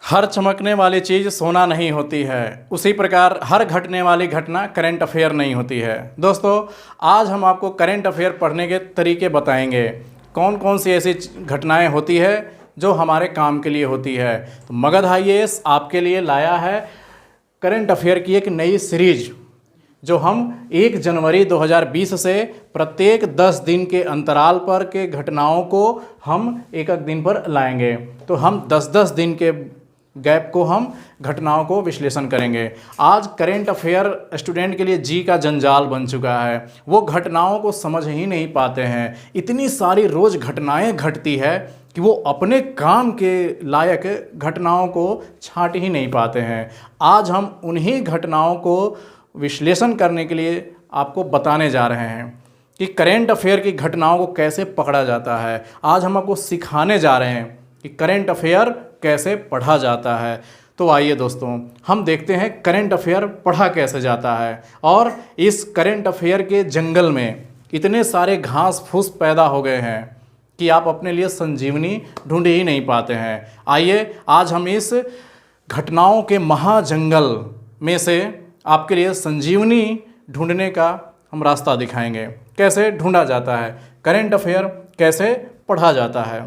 हर चमकने वाली चीज़ सोना नहीं होती है, उसी प्रकार हर घटने वाली घटना करंट अफेयर नहीं होती है। दोस्तों, आज हम आपको करंट अफेयर पढ़ने के तरीके बताएंगे। कौन कौन सी ऐसी घटनाएं होती है जो हमारे काम के लिए होती है। तो मगध IAS आपके लिए लाया है करंट अफेयर की एक नई सीरीज, जो हम 1 जनवरी 2020 से प्रत्येक 10 दिन के अंतराल पर के घटनाओं को हम एक एक दिन पर लाएंगे। तो हम 10-10 दिन के गैप को हम घटनाओं को विश्लेषण करेंगे। आज करंट अफेयर स्टूडेंट के लिए जी का जंजाल बन चुका है। वो घटनाओं को समझ ही नहीं पाते हैं। इतनी सारी रोज़ घटनाएं घटती है कि वो अपने काम के लायक घटनाओं को छांट ही नहीं पाते हैं। आज हम उन्हीं घटनाओं को विश्लेषण करने के लिए आपको बताने जा रहे हैं कि करंट अफेयर की घटनाओं को कैसे पकड़ा जाता है। आज हम आपको सिखाने जा रहे हैं कि करंट अफेयर कैसे पढ़ा जाता है। तो आइए दोस्तों, हम देखते हैं करंट अफेयर पढ़ा कैसे जाता है। और इस करंट अफेयर के जंगल में इतने सारे घास फूस पैदा हो गए हैं कि आप अपने लिए संजीवनी ढूंढ ही नहीं पाते हैं। आइए आज हम इस घटनाओं के महाजंगल में से आपके लिए संजीवनी ढूंढने का हम रास्ता दिखाएंगे। कैसे ढूंढा जाता है, करंट अफेयर कैसे पढ़ा जाता है।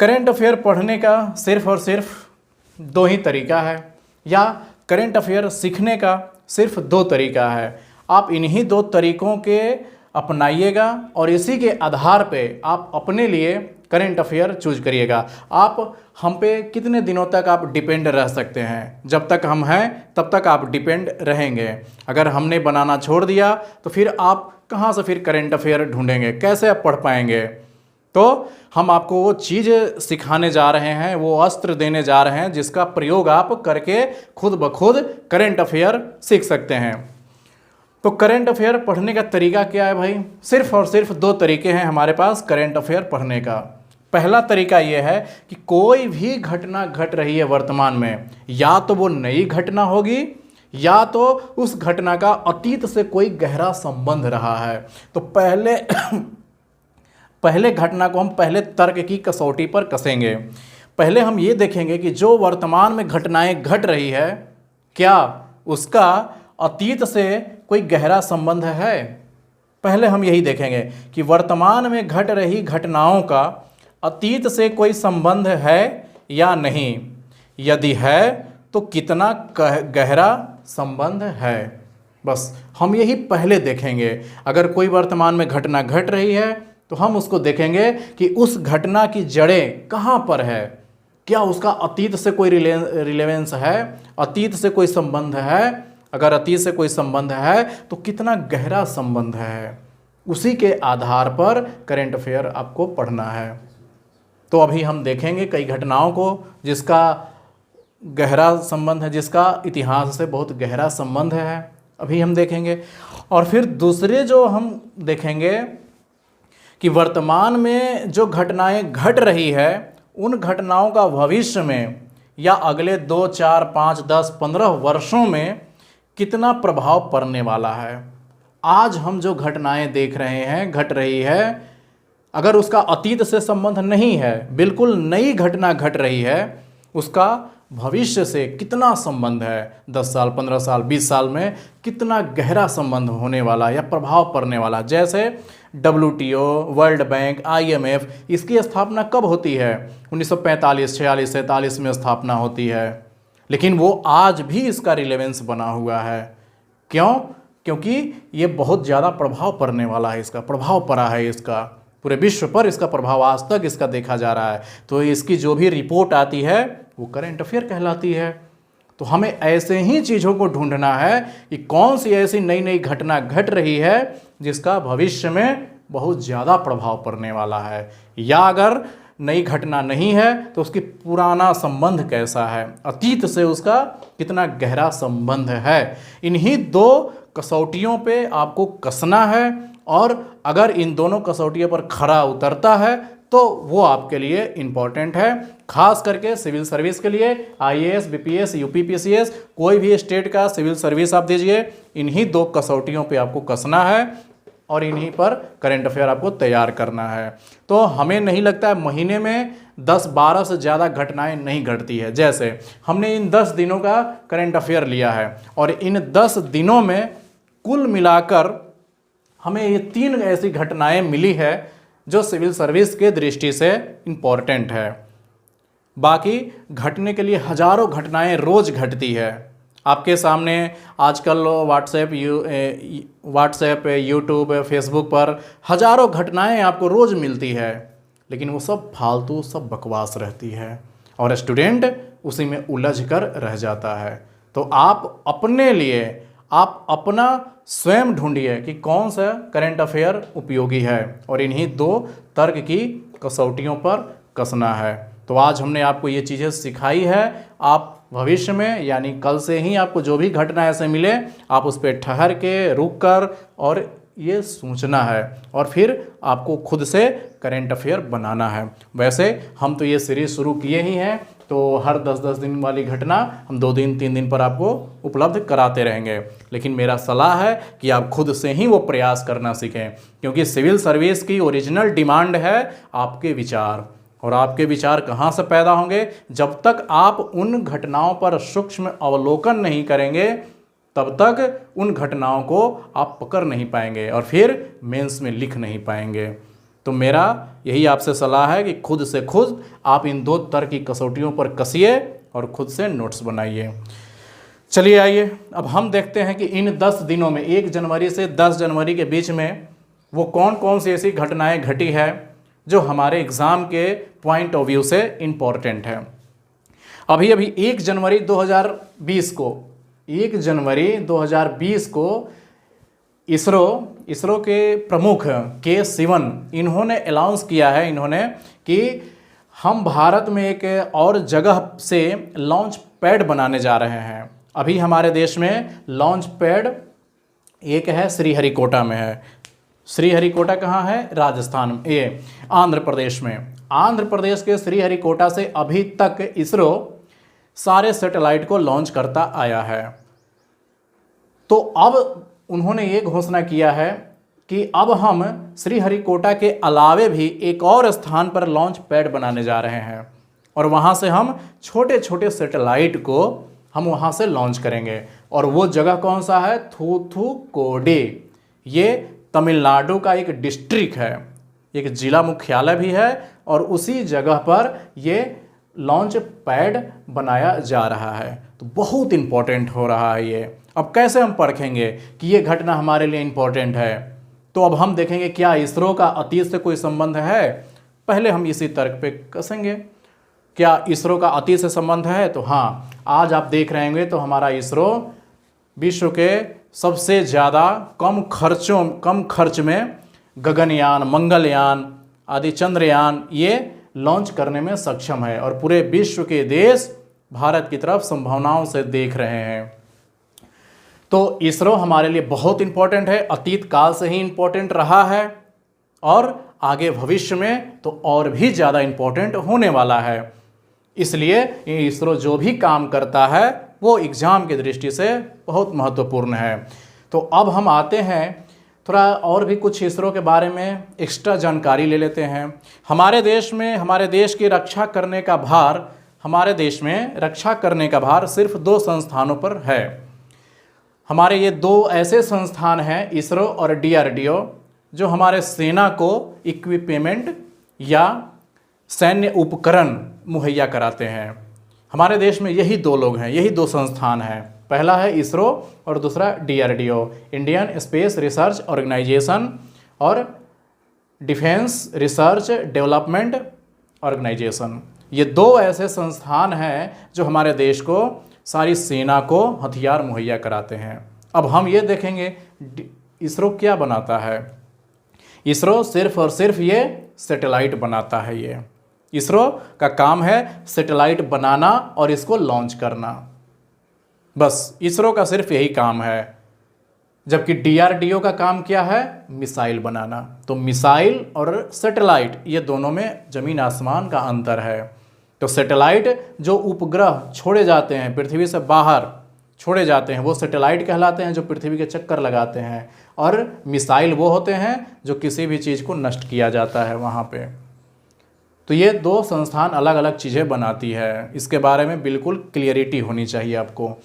करंट अफेयर पढ़ने का सिर्फ और सिर्फ 2 ही तरीका है, या करंट अफेयर सीखने का सिर्फ 2 तरीका है। आप इन्हीं 2 तरीकों के अपनाइएगा और इसी के आधार पे आप अपने लिए करंट अफेयर चूज करिएगा। आप हम पे कितने दिनों तक आप डिपेंड रह सकते हैं। जब तक हम हैं तब तक आप डिपेंड रहेंगे। अगर हमने बनाना छोड़ दिया तो फिर आप कहाँ से फिर करंट अफेयर ढूंढेंगे, कैसे आप पढ़ पाएंगे। तो हम आपको वो चीज़ सिखाने जा रहे हैं, वो अस्त्र देने जा रहे हैं जिसका प्रयोग आप करके खुद ब खुद करंट अफेयर सीख सकते हैं। तो करंट अफेयर पढ़ने का तरीका क्या है भाई? सिर्फ और सिर्फ 2 तरीके हैं हमारे पास करंट अफेयर पढ़ने का। पहला तरीका ये है कि कोई भी घटना घट रही है वर्तमान में, या तो वो नई घटना होगी या तो उस घटना का अतीत से कोई गहरा संबंध रहा है। तो पहले घटना को हम पहले तर्क की कसौटी पर कसेंगे। पहले हम ये देखेंगे कि जो वर्तमान में घटनाएं घट रही है, क्या उसका अतीत से कोई गहरा संबंध है। पहले हम यही देखेंगे कि वर्तमान में घट रही घटनाओं का अतीत से कोई संबंध है या नहीं। यदि है तो कितना गहरा संबंध है। बस हम यही पहले देखेंगे। अगर कोई वर्तमान में घटना घट रही है तो हम उसको देखेंगे कि उस घटना की जड़ें कहाँ पर है। क्या उसका अतीत से कोई रिलेवेंस है, अतीत से कोई संबंध है। अगर अतीत से कोई संबंध है तो कितना गहरा संबंध है। उसी के आधार पर करंट अफेयर आपको पढ़ना है। तो अभी हम देखेंगे कई घटनाओं को जिसका गहरा संबंध है, जिसका इतिहास से बहुत गहरा संबंध है, अभी हम देखेंगे। और फिर दूसरे जो हम देखेंगे कि वर्तमान में जो घटनाएं घट रही है, उन घटनाओं का भविष्य में या अगले 2, 4, 5, 10, 15 वर्षों में कितना प्रभाव पड़ने वाला है। आज हम जो घटनाएं देख रहे हैं घट रही है, अगर उसका अतीत से संबंध नहीं है, बिल्कुल नई घटना घट रही है, उसका भविष्य से कितना संबंध है। 10 साल, 15 साल, 20 साल में कितना गहरा संबंध होने वाला या प्रभाव पड़ने वाला। जैसे WTO, वर्ल्ड बैंक, IMF, इसकी स्थापना कब होती है? 1945, 46, 47 में स्थापना होती है। लेकिन वो आज भी इसका रिलेवेंस बना हुआ है। क्यों? क्योंकि ये बहुत ज़्यादा प्रभाव पड़ने वाला है। इसका प्रभाव पड़ा है, इसका पूरे विश्व पर इसका प्रभाव आज तक इसका देखा जा रहा है। तो इसकी जो भी रिपोर्ट आती है वो करंट अफेयर कहलाती है। तो हमें ऐसे ही चीज़ों को ढूंढना है कि कौन सी ऐसी नई नई घटना घट रही है जिसका भविष्य में बहुत ज़्यादा प्रभाव पड़ने वाला है। या अगर नई घटना नहीं है तो उसकी पुराना संबंध कैसा है, अतीत से उसका कितना गहरा संबंध है। इन्हीं 2 कसौटियों पे आपको कसना है, और अगर इन दोनों कसौटियों पर खरा उतरता है तो वो आपके लिए इम्पॉर्टेंट है। खास करके सिविल सर्विस के लिए, IAS, BPS, UPPCS, कोई भी स्टेट का सिविल सर्विस आप दीजिए, इन्हीं 2 कसौटियों पे आपको कसना है। और इन्हीं पर करंट अफेयर आपको तैयार करना है। तो हमें नहीं लगता है महीने में 10-12 से ज़्यादा घटनाएं नहीं घटती है। जैसे हमने इन 10 दिनों का करंट अफेयर लिया है और इन 10 दिनों में कुल मिलाकर हमें ये 3 ऐसी घटनाएं मिली है जो सिविल सर्विस के दृष्टि से इम्पॉर्टेंट है। बाकी घटने के लिए हजारों घटनाएं रोज घटती है। आपके सामने आजकल व्हाट्सएप, यूट्यूब, फेसबुक पर हजारों घटनाएं आपको रोज मिलती है, लेकिन वो सब फालतू, सब बकवास रहती है और स्टूडेंट उसी में उलझ कर रह जाता है। तो आप अपने लिए आप अपना स्वयं ढूंढिए कि कौन सा करंट अफेयर उपयोगी है और इन्हीं 2 तर्क की कसौटियों पर कसना है। तो आज हमने आपको ये चीज़ें सिखाई है। आप भविष्य में यानी कल से ही आपको जो भी घटना ऐसे मिले आप उस पर ठहर के, रुक कर और ये सोचना है और फिर आपको खुद से करंट अफेयर बनाना है। वैसे हम तो ये सीरीज़ शुरू किए ही हैं, तो हर 10-10 दिन वाली घटना हम 2 दिन 3 दिन पर आपको उपलब्ध कराते रहेंगे। लेकिन मेरा सलाह है कि आप खुद से ही वो प्रयास करना सीखें, क्योंकि सिविल सर्विस की ओरिजिनल डिमांड है आपके विचार। और आपके विचार कहाँ से पैदा होंगे? जब तक आप उन घटनाओं पर सूक्ष्म अवलोकन नहीं करेंगे तब तक उन घटनाओं को आप पकड़ नहीं पाएंगे और फिर मेंस में लिख नहीं पाएंगे। तो मेरा यही आपसे सलाह है कि खुद से खुद आप इन 2 तर्क की कसौटियों पर कसिए और खुद से नोट्स बनाइए। चलिए आइए अब हम देखते हैं कि इन 10 दिनों में 1 जनवरी से 10 जनवरी के बीच में वो कौन कौन सी ऐसी घटनाएं घटी है जो हमारे एग्ज़ाम के पॉइंट ऑफ व्यू से इम्पॉर्टेंट है। अभी 1 जनवरी 2020 को इसरो के प्रमुख के सिवन इन्होंने अनाउंस किया है कि हम भारत में एक और जगह से लॉन्च पैड बनाने जा रहे हैं। अभी हमारे देश में लॉन्च पैड एक है श्रीहरिकोटा में है। श्रीहरिकोटा कहाँ है? राजस्थान, ये आंध्र प्रदेश में। आंध्र प्रदेश के श्रीहरिकोटा से अभी तक इसरो सारे सैटेलाइट को लॉन्च करता आया है। तो अब उन्होंने ये घोषणा किया है कि अब हम श्रीहरिकोटा के अलावे भी एक और स्थान पर लॉन्च पैड बनाने जा रहे हैं और वहाँ से हम छोटे छोटे सैटेलाइट को हम वहाँ से लॉन्च करेंगे। और वो जगह कौन सा है? थूथुकोडी। ये तमिलनाडु का एक डिस्ट्रिक्ट है, एक जिला मुख्यालय भी है और उसी जगह पर ये लॉन्च पैड बनाया जा रहा है। तो बहुत इम्पोर्टेंट हो रहा है ये। अब कैसे हम परखेंगे कि ये घटना हमारे लिए इम्पोर्टेंट है? तो अब हम देखेंगे क्या इसरो का अतीत से कोई संबंध है। पहले हम इसी तर्क पे कसेंगे, क्या इसरो का अतीत से संबंध है? तो हाँ, आज आप देख रहे होंगे तो हमारा इसरो विश्व के सबसे ज़्यादा कम खर्च में गगनयान, मंगलयान आदि, चंद्रयान ये लॉन्च करने में सक्षम है और पूरे विश्व के देश भारत की तरफ संभावनाओं से देख रहे हैं। तो इसरो हमारे लिए बहुत इंपॉर्टेंट है, अतीत काल से ही इंपॉर्टेंट रहा है और आगे भविष्य में तो और भी ज़्यादा इंपॉर्टेंट होने वाला है। इसलिए इसरो जो भी काम करता है वो एग्ज़ाम की दृष्टि से बहुत महत्वपूर्ण है। तो अब हम आते हैं थोड़ा और भी कुछ इसरो के बारे में एक्स्ट्रा जानकारी ले लेते हैं। हमारे देश की रक्षा करने का भार सिर्फ 2 संस्थानों पर है। हमारे ये 2 ऐसे संस्थान हैं, इसरो और DRDO, जो हमारे सेना को इक्विपमेंट या सैन्य उपकरण मुहैया कराते हैं। हमारे देश में यही 2 लोग हैं, यही 2 संस्थान हैं। पहला है इसरो और दूसरा DRDO, Indian space research organisation और डिफेंस रिसर्च डेवलपमेंट ऑर्गेनाइजेशन। ये 2 ऐसे संस्थान हैं जो हमारे देश को, सारी सेना को हथियार मुहैया कराते हैं। अब हम ये देखेंगे इसरो क्या बनाता है। इसरो सिर्फ और सिर्फ ये सैटेलाइट बनाता है। ये इसरो का काम है सैटेलाइट बनाना और इसको लॉन्च करना, बस इसरो का सिर्फ यही काम है। जबकि DRDO का काम क्या है? मिसाइल बनाना। तो मिसाइल और सैटेलाइट ये दोनों में ज़मीन आसमान का अंतर है। तो सैटेलाइट जो उपग्रह छोड़े जाते हैं पृथ्वी से बाहर, छोड़े जाते हैं वो सैटेलाइट कहलाते हैं, जो पृथ्वी के चक्कर लगाते हैं, और मिसाइल वो होते हैं जो किसी भी चीज़ को नष्ट किया जाता है वहाँ पे। तो ये दो संस्थान अलग अलग चीज़ें बनाती है, इसके बारे में बिल्कुल क्लियरिटी होनी चाहिए आपको।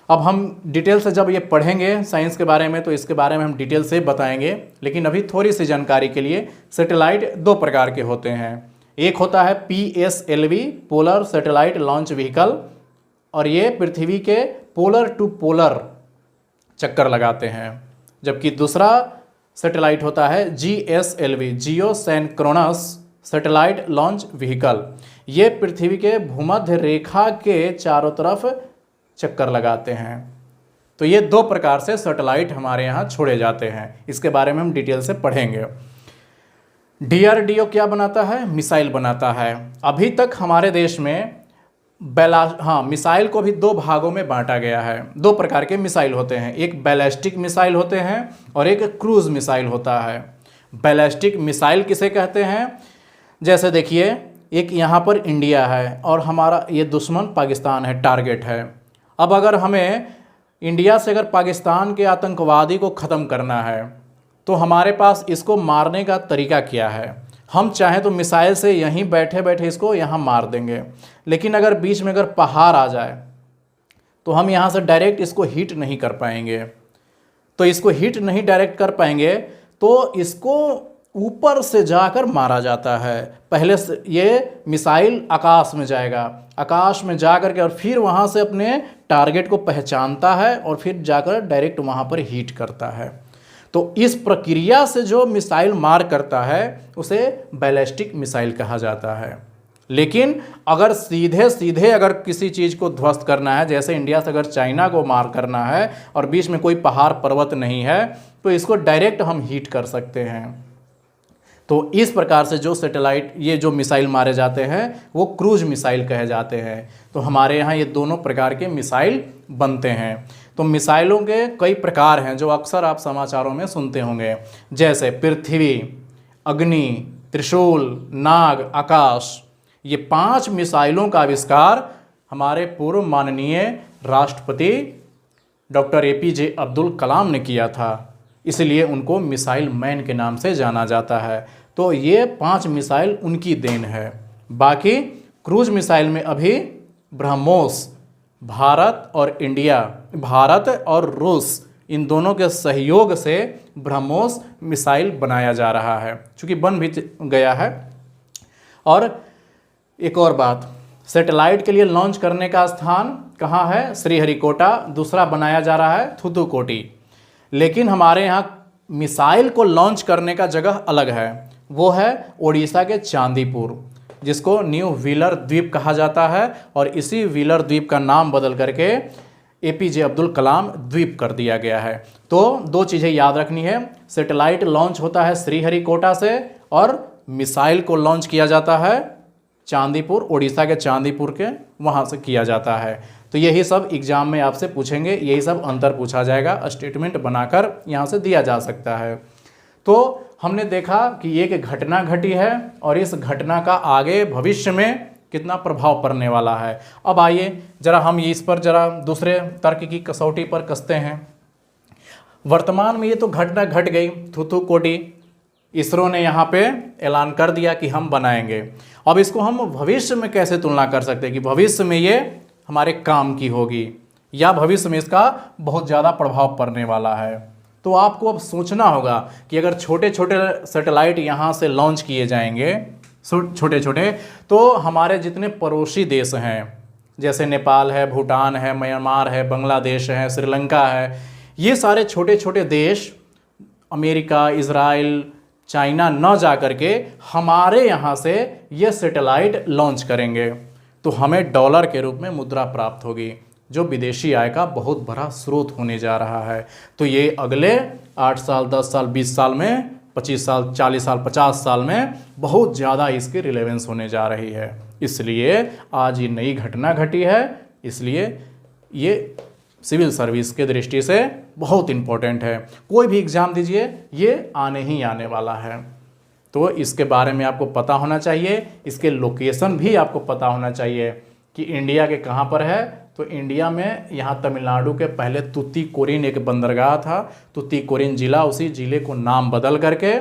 अब हम डिटेल से जब ये पढ़ेंगे साइंस के बारे में तो इसके बारे में हम डिटेल से बताएंगे, लेकिन अभी थोड़ी सी जानकारी के लिए सैटेलाइट दो प्रकार के होते हैं। एक होता है PSLV polar satellite launch vehicle, और ये पृथ्वी के पोलर टू पोलर चक्कर लगाते हैं। जबकि दूसरा सैटेलाइट होता है GSLV जियो सैनक्रोनस सैटेलाइट लॉन्च व्हीकल, ये पृथ्वी के भूमध्य रेखा के चारों तरफ चक्कर लगाते हैं। तो ये दो प्रकार से सैटेलाइट हमारे यहाँ छोड़े जाते हैं, इसके बारे में हम डिटेल से पढ़ेंगे। DRDO क्या बनाता है? मिसाइल बनाता है। अभी तक हमारे देश में मिसाइल को भी दो भागों में बांटा गया है। दो प्रकार के मिसाइल होते हैं, एक बैलिस्टिक मिसाइल होते हैं और एक क्रूज मिसाइल होता है। बैलिस्टिक मिसाइल किसे कहते हैं? जैसे देखिए, एक यहाँ पर इंडिया है और हमारा ये दुश्मन पाकिस्तान है, टारगेट है। अब अगर हमें इंडिया से अगर पाकिस्तान के आतंकवादी को ख़त्म करना है तो हमारे पास इसको मारने का तरीका क्या है? हम चाहें तो मिसाइल से यहीं बैठे बैठे इसको यहाँ मार देंगे, लेकिन अगर बीच में अगर पहाड़ आ जाए तो हम यहाँ से डायरेक्ट इसको हिट नहीं कर पाएंगे। तो इसको हिट नहीं डायरेक्ट कर पाएंगे तो इसको ऊपर से जाकर मारा जाता है। पहले से ये मिसाइल आकाश में जाएगा, आकाश में जा कर के और फिर वहाँ से अपने टारगेट को पहचानता है और फिर जाकर डायरेक्ट वहाँ पर हिट करता है। तो इस प्रक्रिया से जो मिसाइल मार करता है उसे बैलिस्टिक मिसाइल कहा जाता है। लेकिन अगर सीधे सीधे अगर किसी चीज़ को ध्वस्त करना है, जैसे इंडिया से अगर चाइना को मार करना है और बीच में कोई पहाड़ पर्वत नहीं है, तो इसको डायरेक्ट हम हिट कर सकते हैं। तो इस प्रकार से जो सैटेलाइट ये जो मिसाइल मारे जाते हैं वो क्रूज मिसाइल कहे जाते हैं। तो हमारे यहाँ ये दोनों प्रकार के मिसाइल बनते हैं। तो मिसाइलों के कई प्रकार हैं जो अक्सर आप समाचारों में सुनते होंगे, जैसे पृथ्वी, अग्नि, त्रिशूल, नाग, आकाश। ये 5 मिसाइलों का आविष्कार हमारे पूर्व माननीय राष्ट्रपति डॉक्टर APJ अब्दुल कलाम ने किया था, इसलिए उनको मिसाइल मैन के नाम से जाना जाता है। तो ये 5 मिसाइल उनकी देन है। बाकी क्रूज मिसाइल में अभी ब्रह्मोस, भारत और रूस इन दोनों के सहयोग से ब्रह्मोस मिसाइल बनाया जा रहा है, चूँकि बन भी गया है। और एक और बात, सैटेलाइट के लिए लॉन्च करने का स्थान कहाँ है? श्रीहरिकोटा। दूसरा बनाया जा रहा है थूथुकुडी। लेकिन हमारे यहाँ मिसाइल को लॉन्च करने का जगह अलग है, वो है ओडिशा के चांदीपुर, जिसको न्यू व्हीलर द्वीप कहा जाता है, और इसी व्हीलर द्वीप का नाम बदल करके APJ अब्दुल कलाम द्वीप कर दिया गया है। तो दो चीज़ें याद रखनी है, सैटेलाइट लॉन्च होता है श्रीहरिकोटा से और मिसाइल को लॉन्च किया जाता है चांदीपुर, ओडिशा के चांदीपुर के वहाँ से किया जाता है। तो यही सब एग्जाम में आपसे पूछेंगे, यही सब अंतर पूछा जाएगा, स्टेटमेंट बनाकर यहाँ से दिया जा सकता है। तो हमने देखा कि ये एक घटना घटी है और इस घटना का आगे भविष्य में कितना प्रभाव पड़ने वाला है। अब आइए जरा हम इस पर जरा दूसरे तर्क की कसौटी पर कसते हैं। वर्तमान में ये तो घटना घट गई, थूथुकुडी, इसरो ने यहाँ पे ऐलान कर दिया कि हम बनाएंगे। अब इसको हम भविष्य में कैसे तुलना कर सकते हैं कि भविष्य में ये हमारे काम की होगी या भविष्य में इसका बहुत ज़्यादा प्रभाव पड़ने वाला है। तो आपको अब सोचना होगा कि अगर छोटे छोटे सैटेलाइट यहाँ से लॉन्च किए जाएंगे, छोटे छोटे, तो हमारे जितने पड़ोसी देश हैं, जैसे नेपाल है, भूटान है, म्यांमार है, बांग्लादेश है, श्रीलंका है, ये सारे छोटे छोटे देश, अमेरिका, इजराइल, चाइना न जा कर के हमारे यहाँ से ये सैटेलाइट लॉन्च करेंगे, तो हमें डॉलर के रूप में मुद्रा प्राप्त होगी, जो विदेशी आय का बहुत बड़ा स्रोत होने जा रहा है। तो ये अगले 8 साल, 10 साल, 20 साल में, 25 साल, 40 साल, 50 साल में बहुत ज़्यादा इसकी रिलेवेंस होने जा रही है। इसलिए आज ये नई घटना घटी है, इसलिए ये सिविल सर्विस के दृष्टि से बहुत इम्पोर्टेंट है। कोई भी एग्ज़ाम दीजिए, ये आने ही आने वाला है। तो इसके बारे में आपको पता होना चाहिए, इसके लोकेशन भी आपको पता होना चाहिए कि इंडिया के कहाँ पर है तो इंडिया में यहाँ तमिलनाडु के पहले तुतीकोरिन एक बंदरगाह था, तुतीकोरिन जिला, उसी जिले को नाम बदल करके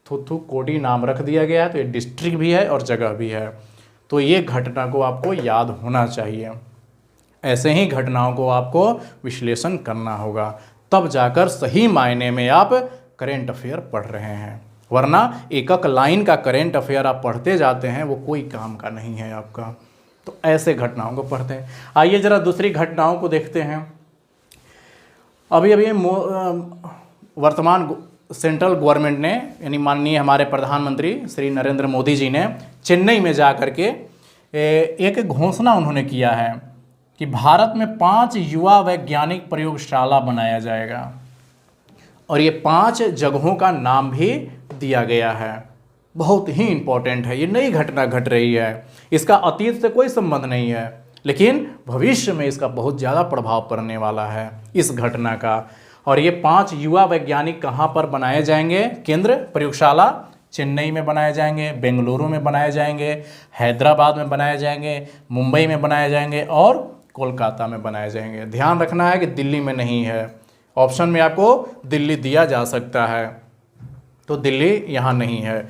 थूथुक्कोडी नाम रख दिया गया है। तो ये डिस्ट्रिक्ट भी है और जगह भी है। तो ये घटना को आपको याद होना चाहिए। ऐसे ही घटनाओं को आपको विश्लेषण करना होगा, तब जाकर सही मायने में आप करेंट अफेयर पढ़ रहे हैं। वरना एक एक लाइन का करेंट अफेयर आप पढ़ते जाते हैं, वो कोई काम का नहीं है आपका। तो ऐसे घटनाओं को पढ़ते हैं। आइए जरा दूसरी घटनाओं को देखते हैं। अभी अभी वर्तमान सेंट्रल गवर्नमेंट ने, यानी माननीय हमारे प्रधानमंत्री श्री नरेंद्र मोदी जी ने चेन्नई में जा कर के एक घोषणा उन्होंने किया है कि भारत में 5 युवा वैज्ञानिक प्रयोगशाला बनाया जाएगा, और ये 5 जगहों का नाम भी दिया गया है। बहुत ही इम्पोर्टेंट है, ये नई घटना घट रही है, इसका अतीत से कोई संबंध नहीं है, लेकिन भविष्य में इसका बहुत ज़्यादा प्रभाव पड़ने वाला है इस घटना का। और ये 5 युवा वैज्ञानिक कहाँ पर बनाए जाएंगे? केंद्र प्रयोगशाला चेन्नई में बनाए जाएंगे, बेंगलुरु में बनाए जाएंगे, हैदराबाद में बनाए जाएंगे, मुंबई में बनाए जाएंगे और कोलकाता में बनाए जाएंगे। ध्यान रखना है कि दिल्ली में नहीं है। ऑप्शन में आपको दिल्ली दिया जा सकता है, तो दिल्ली यहाँ नहीं है।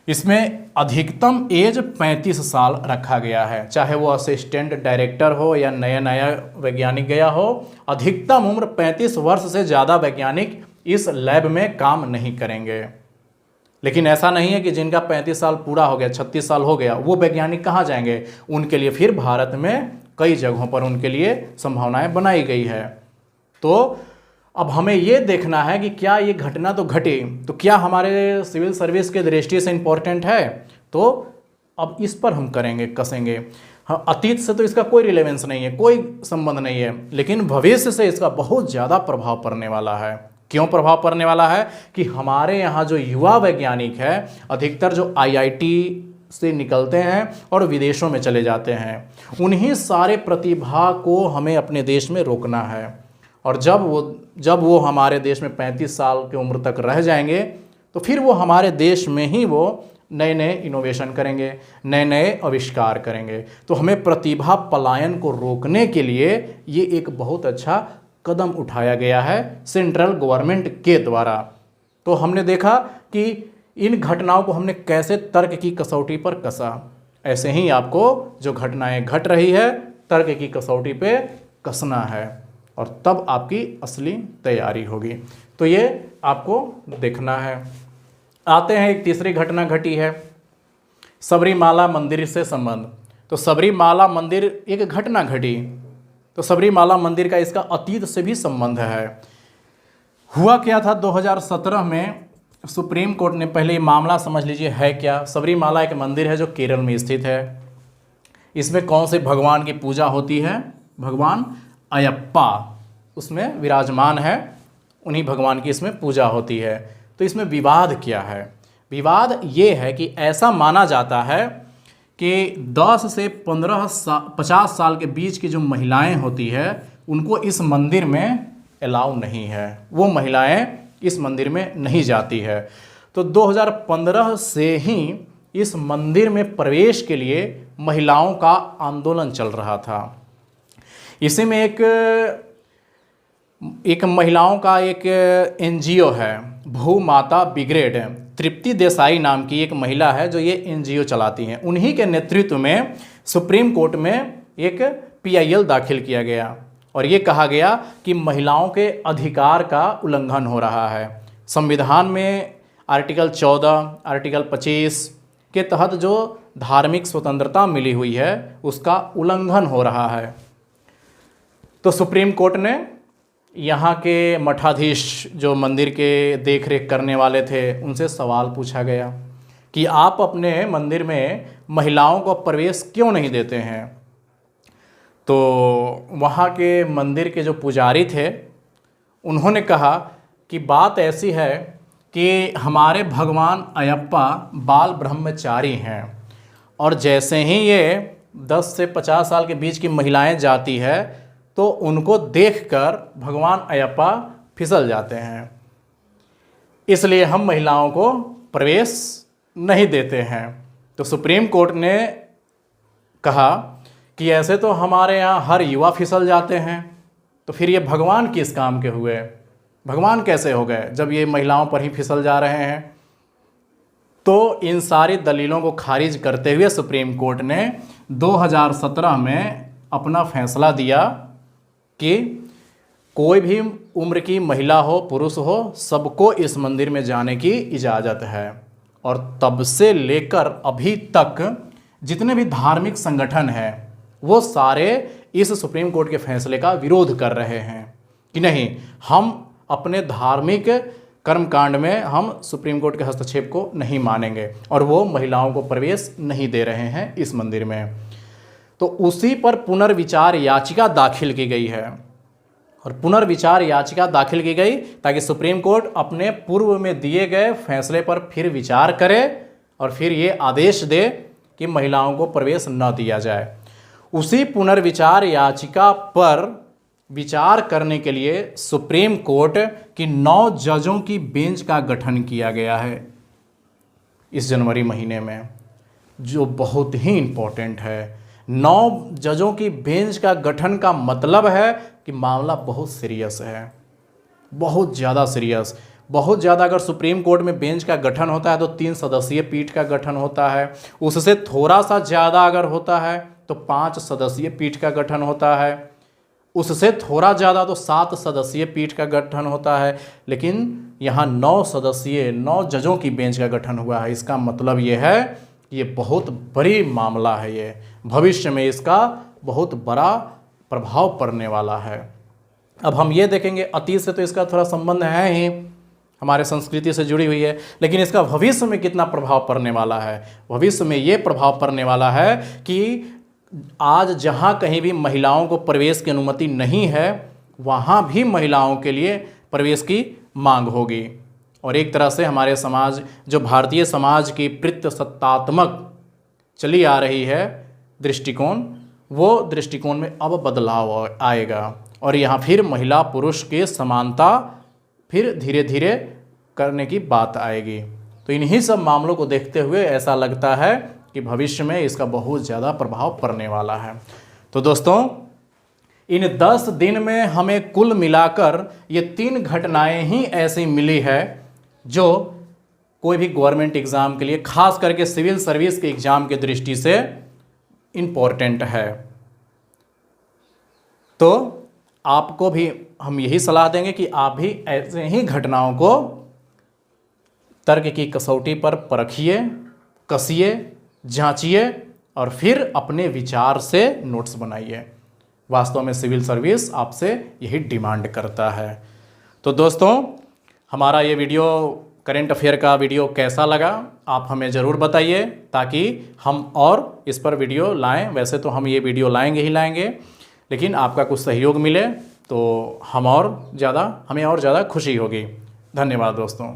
इसमें अधिकतम एज 35 साल रखा गया है, चाहे वो असिस्टेंट डायरेक्टर हो या नया वैज्ञानिक गया हो। अधिकतम उम्र 35 वर्ष से ज़्यादा वैज्ञानिक इस लैब में काम नहीं करेंगे। लेकिन ऐसा नहीं है कि जिनका 35 साल पूरा हो गया, 36 साल हो गया, वो वैज्ञानिक कहाँ जाएंगे? उनके लिए फिर भारत में कई जगहों पर उनके लिए संभावनाएं बनाई गई है। तो अब हमें ये देखना है कि क्या ये घटना तो घटी, तो क्या हमारे सिविल सर्विस के दृष्टि से इम्पोर्टेंट है? तो अब इस पर हम करेंगे, कसेंगे। हाँ, अतीत से तो इसका कोई रिलेवेंस नहीं है, कोई संबंध नहीं है, लेकिन भविष्य से इसका बहुत ज़्यादा प्रभाव पड़ने वाला है। क्यों प्रभाव पड़ने वाला है? कि हमारे यहाँ जो युवा वैज्ञानिक है, अधिकतर जो IIT से निकलते हैं और विदेशों में चले जाते हैं, उन्हीं सारे प्रतिभा को हमें अपने देश में रोकना है। और जब वो हमारे देश में 35 साल की उम्र तक रह जाएंगे, तो फिर वो हमारे देश में ही वो नए नए इनोवेशन करेंगे, नए नए आविष्कार करेंगे। तो हमें प्रतिभा पलायन को रोकने के लिए ये एक बहुत अच्छा कदम उठाया गया है सेंट्रल गवर्नमेंट के द्वारा। तो हमने देखा कि इन घटनाओं को हमने कैसे तर्क की कसौटी पर कसा। ऐसे ही आपको जो घटनाएं घट रही है, तर्क की कसौटी पे कसना है, और तब आपकी असली तैयारी होगी। तो ये आपको देखना है। आते हैं, एक तीसरी घटना घटी है, सबरीमाला मंदिर से संबंध। तो सबरीमाला मंदिर एक घटना घटी, तो सबरीमाला मंदिर का इसका अतीत से भी संबंध है। हुआ क्या था, 2017 में सुप्रीम कोर्ट ने, पहले ये मामला समझ लीजिए है क्या। सबरीमाला एक मंदिर है जो केरल में स्थित है। इसमें कौन से भगवान की पूजा होती है? भगवान अयप्पा उसमें विराजमान है, उन्हीं भगवान की इसमें पूजा होती है। तो इसमें विवाद क्या है? विवाद ये है कि ऐसा माना जाता है कि 10 से 50 साल के बीच की जो महिलाएं होती है, उनको इस मंदिर में अलाउ नहीं है, वो महिलाएं इस मंदिर में नहीं जाती है। तो 2015 से ही इस मंदिर में प्रवेश के लिए महिलाओं का आंदोलन चल रहा था। इसी में एक महिलाओं का एक NGO है, भूमाता ब्रिगेड। तृप्ति देसाई नाम की एक महिला है जो ये NGO चलाती हैं। उन्हीं के नेतृत्व में सुप्रीम कोर्ट में एक PIL दाखिल किया गया और ये कहा गया कि महिलाओं के अधिकार का उल्लंघन हो रहा है। संविधान में आर्टिकल 14, आर्टिकल 25 के तहत जो धार्मिक स्वतंत्रता मिली हुई है, उसका उल्लंघन हो रहा है। तो सुप्रीम कोर्ट ने यहाँ के मठाधीश जो मंदिर के देख रेख करने वाले थे, उनसे सवाल पूछा गया कि आप अपने मंदिर में महिलाओं को प्रवेश क्यों नहीं देते हैं। तो वहाँ के मंदिर के जो पुजारी थे, उन्होंने कहा कि बात ऐसी है कि हमारे भगवान अयप्पा बाल ब्रह्मचारी हैं, और जैसे ही ये 10 से 50 साल के बीच की महिलाएं जाती है, तो उनको देखकर भगवान अयप्पा फिसल जाते हैं, इसलिए हम महिलाओं को प्रवेश नहीं देते हैं। तो सुप्रीम कोर्ट ने कहा कि ऐसे तो हमारे यहाँ हर युवा फिसल जाते हैं, तो फिर ये भगवान किस काम के हुए, भगवान कैसे हो गए जब ये महिलाओं पर ही फिसल जा रहे हैं। तो इन सारी दलीलों को खारिज करते हुए सुप्रीम कोर्ट ने 2017 में अपना फैसला दिया कि कोई भी उम्र की महिला हो पुरुष हो सबको इस मंदिर में जाने की इजाज़त है। और तब से लेकर अभी तक जितने भी धार्मिक संगठन हैं वो सारे इस सुप्रीम कोर्ट के फैसले का विरोध कर रहे हैं कि नहीं, हम अपने धार्मिक कर्मकांड में हम सुप्रीम कोर्ट के हस्तक्षेप को नहीं मानेंगे, और वो महिलाओं को प्रवेश नहीं दे रहे हैं इस मंदिर में। तो उसी पर पुनर्विचार याचिका दाखिल की गई है, और पुनर्विचार याचिका दाखिल की गई ताकि सुप्रीम कोर्ट अपने पूर्व में दिए गए फैसले पर फिर विचार करे और फिर ये आदेश दे कि महिलाओं को प्रवेश न दिया जाए। उसी पुनर्विचार याचिका पर विचार करने के लिए सुप्रीम कोर्ट की 9 जजों की बेंच का गठन किया गया है इस जनवरी महीने में, जो बहुत ही इम्पोर्टेंट है। 9 जजों की बेंच का गठन का मतलब है कि मामला बहुत सीरियस है, बहुत ज़्यादा सीरियस, बहुत ज़्यादा। अगर सुप्रीम कोर्ट में बेंच का गठन होता है तो 3 सदस्यीय पीठ का गठन होता है, उससे थोड़ा सा ज़्यादा अगर होता है तो 5 सदस्यीय पीठ का गठन होता है, उससे थोड़ा ज़्यादा तो 7 सदस्यीय पीठ का गठन होता है। लेकिन यहाँ 9 जजों की बेंच का गठन हुआ है। इसका मतलब ये है कि ये बहुत बड़ी मामला है, ये भविष्य में इसका बहुत बड़ा प्रभाव पड़ने वाला है। अब हम ये देखेंगे, अतीत से तो इसका थोड़ा संबंध है ही, हमारे संस्कृति से जुड़ी हुई है, लेकिन इसका भविष्य में कितना प्रभाव पड़ने वाला है। भविष्य में ये प्रभाव पड़ने वाला है कि आज जहाँ कहीं भी महिलाओं को प्रवेश की अनुमति नहीं है वहाँ भी महिलाओं के लिए प्रवेश की मांग होगी। और एक तरह से हमारे समाज, जो भारतीय समाज की पितृसत्तात्मक चली आ रही है दृष्टिकोण, वो दृष्टिकोण में अब बदलाव आएगा और यहाँ फिर महिला पुरुष की समानता फिर धीरे धीरे करने की बात आएगी। तो इन्हीं सब मामलों को देखते हुए ऐसा लगता है कि भविष्य में इसका बहुत ज़्यादा प्रभाव पड़ने वाला है। तो दोस्तों, इन 10 दिन में हमें कुल मिलाकर ये 3 घटनाएं ही ऐसी मिली है जो कोई भी गवर्नमेंट एग्ज़ाम के लिए, खास करके सिविल सर्विस के एग्ज़ाम की दृष्टि से इम्पोर्टेंट है। तो आपको भी हम यही सलाह देंगे कि आप भी ऐसे ही घटनाओं को तर्क की कसौटी पर परखिए, कसिए, जांचिए और फिर अपने विचार से नोट्स बनाइए। वास्तव में सिविल सर्विस आपसे यही डिमांड करता है। तो दोस्तों, हमारा ये वीडियो करंट अफेयर का वीडियो कैसा लगा आप हमें ज़रूर बताइए, ताकि हम और इस पर वीडियो लाएं। वैसे तो हम ये वीडियो लाएंगे ही लाएंगे, लेकिन आपका कुछ सहयोग मिले तो हमें और ज़्यादा खुशी होगी। धन्यवाद दोस्तों।